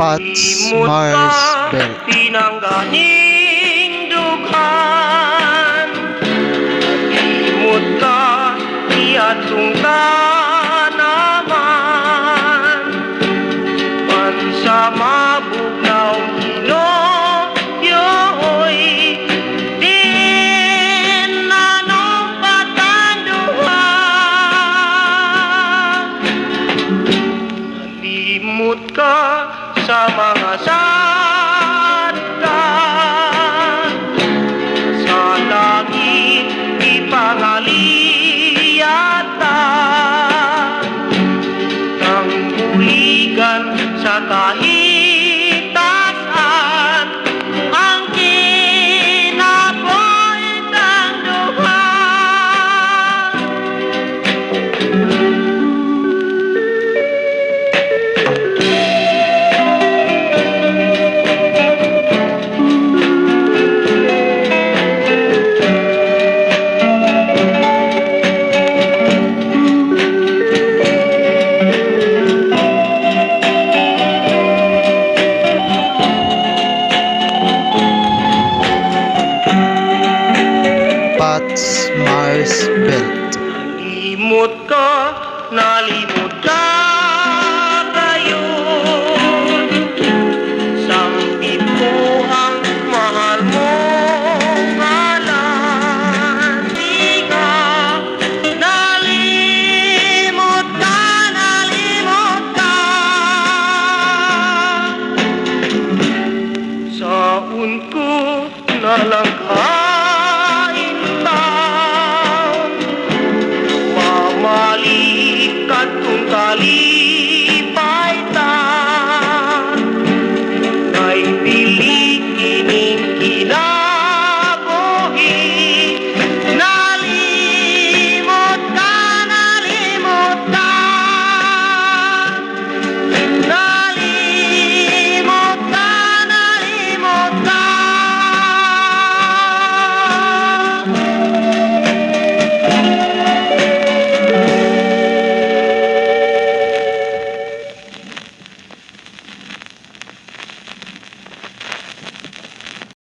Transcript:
Pots, Mars, Belt. Pinangganing dughan, limot ka, iatong ka naman. Pansama bugnaw Gino'y din nanong patanduhan. Nalimot ka sa mga sadda, sa langit ipangaliyata, ng buligan sa kahitasan, ang kinabuhi ng duha. Pots, Mars, Belt. Nalimot ka ngayon, sangkit ko ang mahal mong ngalan. Di ka nalimot ka. Saun ko na lang ka